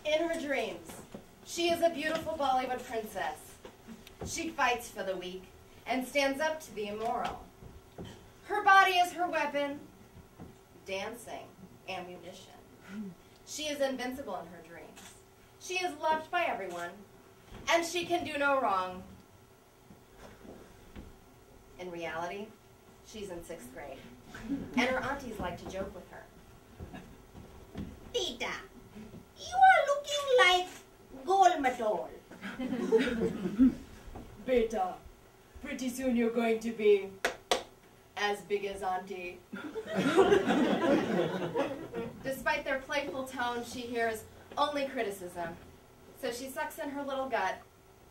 In her dreams, she is a beautiful Bollywood princess. She fights for the weak and stands up to the immoral. Her body is her weapon, dancing, ammunition. She is invincible in her dreams. She is loved by everyone, and she can do no wrong. In reality, she's in 6th grade, and her aunties like to joke with her. Tita, you are looking like Golmatol. Beta, pretty soon you're going to be as big as Auntie. Despite their playful tone, she hears only criticism. So she sucks in her little gut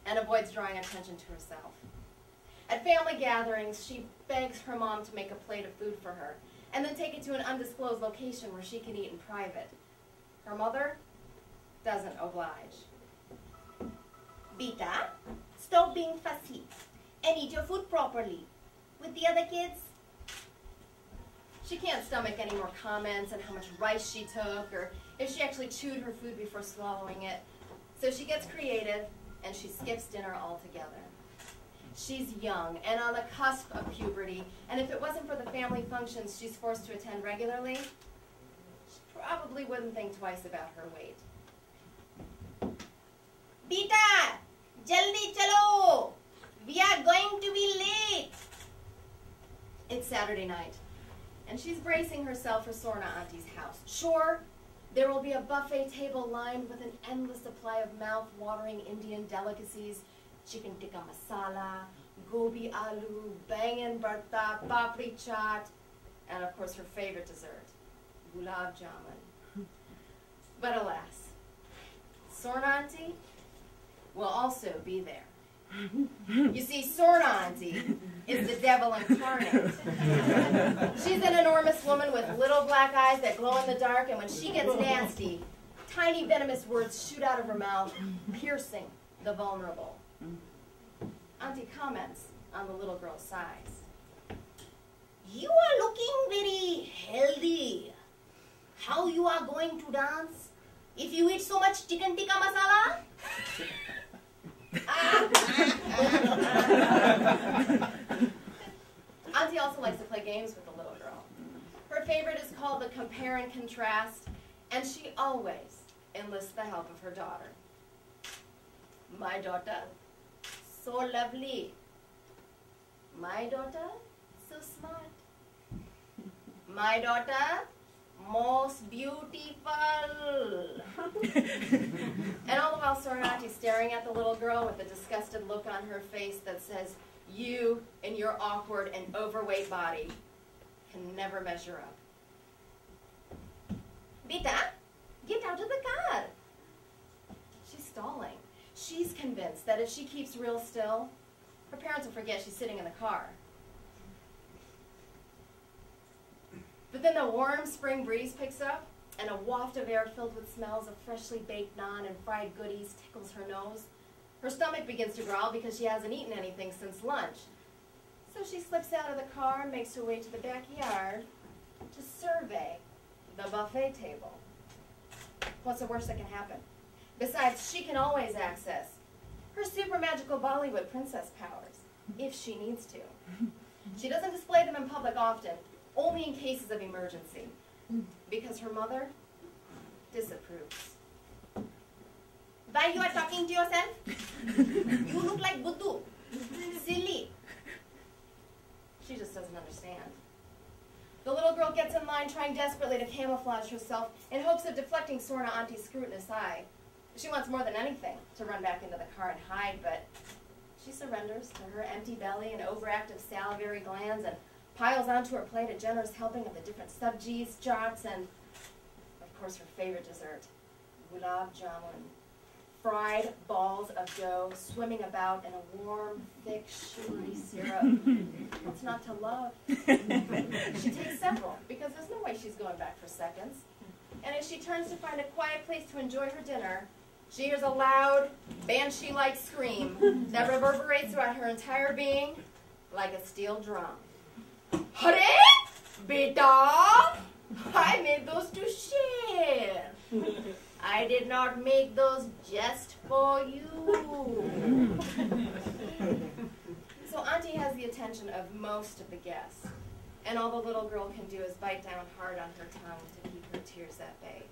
and avoids drawing attention to herself. At family gatherings, she begs her mom to make a plate of food for her and then take it to an undisclosed location where she can eat in private. Her mother doesn't oblige. Beta, stop being fussy and eat your food properly. With the other kids, she can't stomach any more comments on how much rice she took or if she actually chewed her food before swallowing it. So she gets creative and she skips dinner altogether. She's young and on the cusp of puberty, and if it wasn't for the family functions she's forced to attend regularly, she probably wouldn't think twice about her weight. Beta, jaldi chalo. We are going to be late. It's Saturday night, and she's bracing herself for Sorna Auntie's house. Sure, there will be a buffet table lined with an endless supply of mouth-watering Indian delicacies: chicken tikka masala, gobi aloo, bangan bharta, papri chaat, and of course her favorite dessert, Gulab Jamun. But alas, Sorna Auntie will also be there. You see, Sorna Auntie is the devil incarnate. She's an enormous woman with little black eyes that glow in the dark, and when she gets nasty, tiny venomous words shoot out of her mouth, piercing the vulnerable. Auntie comments on the little girl's size. You are looking very healthy. How you are going to dance if you eat so much chicken tikka masala? Auntie also likes to play games with the little girl. Her favorite is called the compare and contrast, and she always enlists the help of her daughter. My daughter, so lovely. My daughter, so smart. My daughter, most beautiful. And all the while, Sorna Auntie's staring at the little girl with a disgusted look on her face that says, you and your awkward and overweight body can never measure up. Beta, get out of the car. She's stalling. She's convinced that if she keeps real still, her parents will forget she's sitting in the car. But then the warm spring breeze picks up, and a waft of air filled with smells of freshly baked naan and fried goodies tickles her nose. Her stomach begins to growl because she hasn't eaten anything since lunch. So she slips out of the car and makes her way to the backyard to survey the buffet table. What's the worst that can happen? Besides, she can always access her super magical Bollywood princess powers, if she needs to. She doesn't display them in public often, only in cases of emergency, because her mother disapproves. Why you are talking to yourself? You look like Buddhu. Silly. She just doesn't understand. The little girl gets in line trying desperately to camouflage herself in hopes of deflecting Sorna Auntie's scrutinous eye. She wants more than anything to run back into the car and hide, but she surrenders to her empty belly and overactive salivary glands and piles onto her plate a generous helping of the different sabjis, chaats, and, of course, her favorite dessert, Gulab Jamun. Fried balls of dough swimming about in a warm, thick, sugary syrup. What's not to love? She takes several, because there's no way she's going back for seconds. And as she turns to find a quiet place to enjoy her dinner, she hears a loud, banshee-like scream that reverberates throughout her entire being like a steel drum. Hare! Beta! I made those to share. I I did not make those just for you. So Auntie has the attention of most of the guests, and all the little girl can do is bite down hard on her tongue to keep her tears at bay.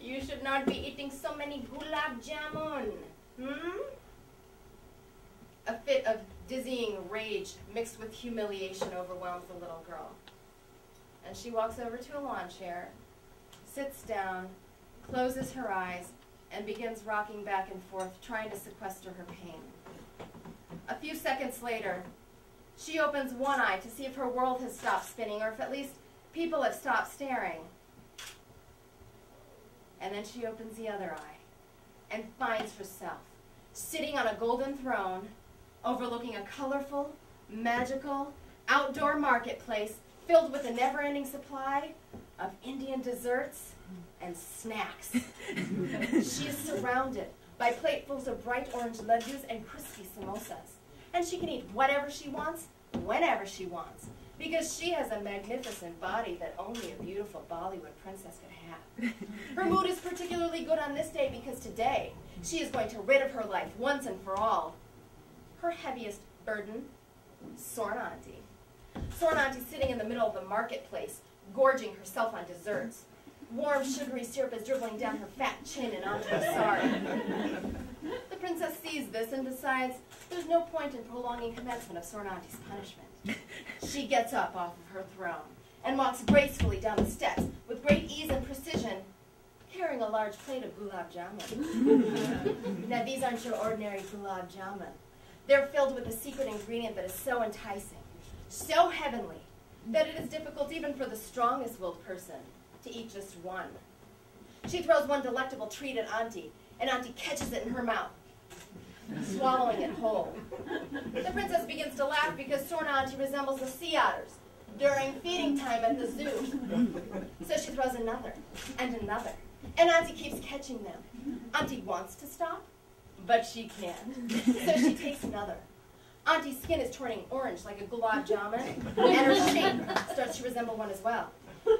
You should not be eating so many Gulab Jamun. A fit of dizzying rage mixed with humiliation overwhelms the little girl. And she walks over to a lawn chair, sits down, closes her eyes, and begins rocking back and forth, trying to sequester her pain. A few seconds later, she opens one eye to see if her world has stopped spinning, or if at least people have stopped staring. And then she opens the other eye and finds herself sitting on a golden throne overlooking a colorful, magical, outdoor marketplace filled with a never-ending supply of Indian desserts and snacks. She is surrounded by platefuls of bright orange laddus and crispy samosas. And she can eat whatever she wants, whenever she wants, because she has a magnificent body that only a beautiful Bollywood princess could have. Her mood is particularly good on this day because today she is going to rid of her life once and for all her heaviest burden, Sorna Auntie. Sorna Auntie sitting in the middle of the marketplace, gorging herself on desserts. Warm, sugary syrup is dribbling down her fat chin and onto her sari. The princess sees this and decides there's no point in prolonging commencement of Sorna Auntie's punishment. She gets up off of her throne and walks gracefully down the steps with great ease and precision, carrying a large plate of Gulab Jamun. Now, these aren't your ordinary Gulab Jamun. They're filled with a secret ingredient that is so enticing, so heavenly, that it is difficult even for the strongest-willed person to eat just one. She throws one delectable treat at Auntie, and Auntie catches it in her mouth, swallowing it whole. The princess begins to laugh because Sorna Auntie resembles the sea otters during feeding time at the zoo. So she throws another and another, and Auntie keeps catching them. Auntie wants to stop, but she can't. So she takes another. Auntie's skin is turning orange like a Gulab Jamun, and her shape starts to resemble one as well.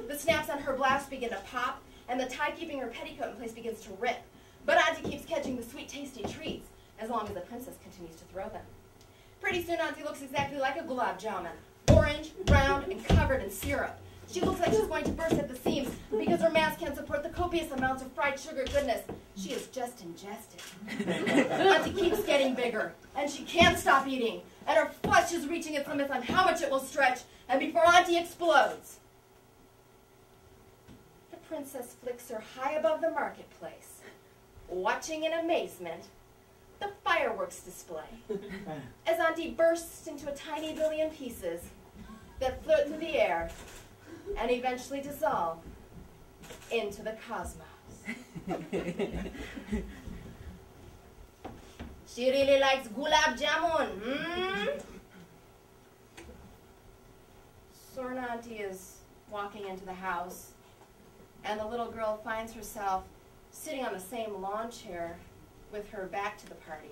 The snaps on her blouse begin to pop, and the tie keeping her petticoat in place begins to rip. But Auntie keeps catching the sweet, tasty treats, as long as the princess continues to throw them. Pretty soon, Auntie looks exactly like a Gulab Jamun, orange, round, and covered in syrup. She looks like she's going to burst at the seams because her mass can't support the copious amounts of fried sugar goodness she has just ingested. Auntie keeps getting bigger, and she can't stop eating, and her flesh is reaching its limits on how much it will stretch, and before Auntie explodes, the princess flicks her high above the marketplace, watching in amazement the fireworks display as Auntie bursts into a tiny billion pieces that float through the air and eventually dissolve into the cosmos. She really likes Gulab Jamun, Sorna Auntie is walking into the house, and the little girl finds herself sitting on the same lawn chair with her back to the party.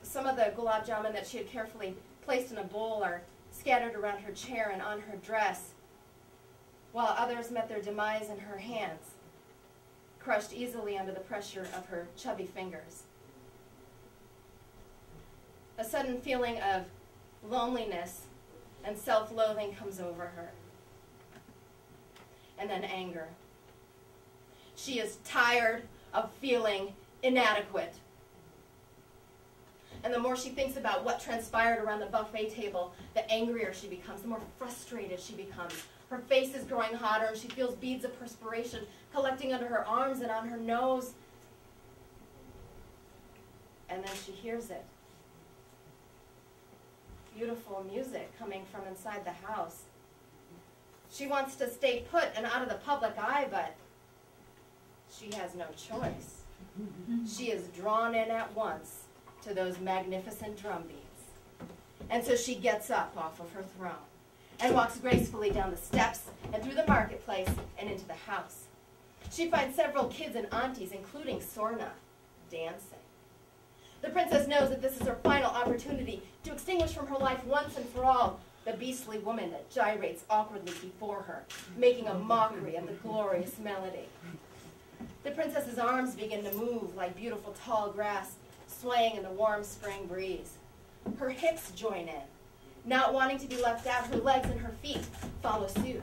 Some of the Gulab Jamun that she had carefully placed in a bowl are scattered around her chair and on her dress, while others met their demise in her hands, crushed easily under the pressure of her chubby fingers. A sudden feeling of loneliness and self-loathing comes over her, and then anger. She is tired of feeling inadequate. And the more she thinks about what transpired around the buffet table, the angrier she becomes, the more frustrated she becomes. Her face is growing hotter, and she feels beads of perspiration collecting under her arms and on her nose. And then she hears it. Beautiful music coming from inside the house. She wants to stay put and out of the public eye, but she has no choice. She is drawn in at once to those magnificent drum beats. And so she gets up off of her throne and walks gracefully down the steps and through the marketplace and into the house. She finds several kids and aunties, including Sorna, dancing. The princess knows that this is her final opportunity to extinguish from her life once and for all the beastly woman that gyrates awkwardly before her, making a mockery of the glorious melody. The princess's arms begin to move like beautiful tall grass, swaying in the warm spring breeze. Her hips join in. Not wanting to be left out, her legs and her feet follow suit.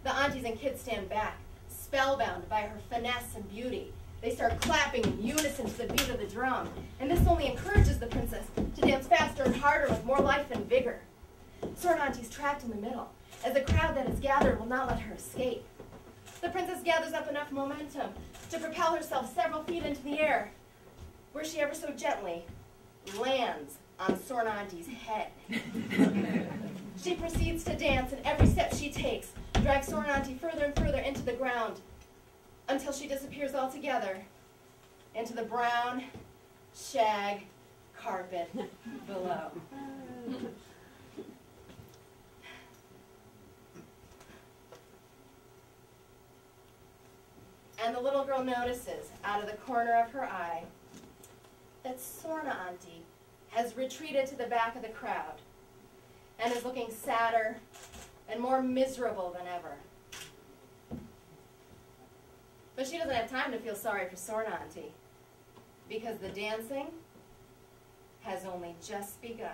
The aunties and kids stand back, spellbound by her finesse and beauty. They start clapping in unison to the beat of the drum, and this only encourages the princess to dance faster and harder with more life and vigor. Sorn Auntie's trapped in the middle, as the crowd that is gathered will not let her escape. The princess gathers up enough momentum to propel herself several feet into the air, where she ever so gently lands on Sorn Auntie's head. She proceeds to dance, and every step she takes drags Sorn Auntie further and further into the ground until she disappears altogether into the brown shag carpet below. And the little girl notices, out of the corner of her eye, that Sorn Auntie has retreated to the back of the crowd and is looking sadder and more miserable than ever. But she doesn't have time to feel sorry for Sorn Auntie, because the dancing has only just begun.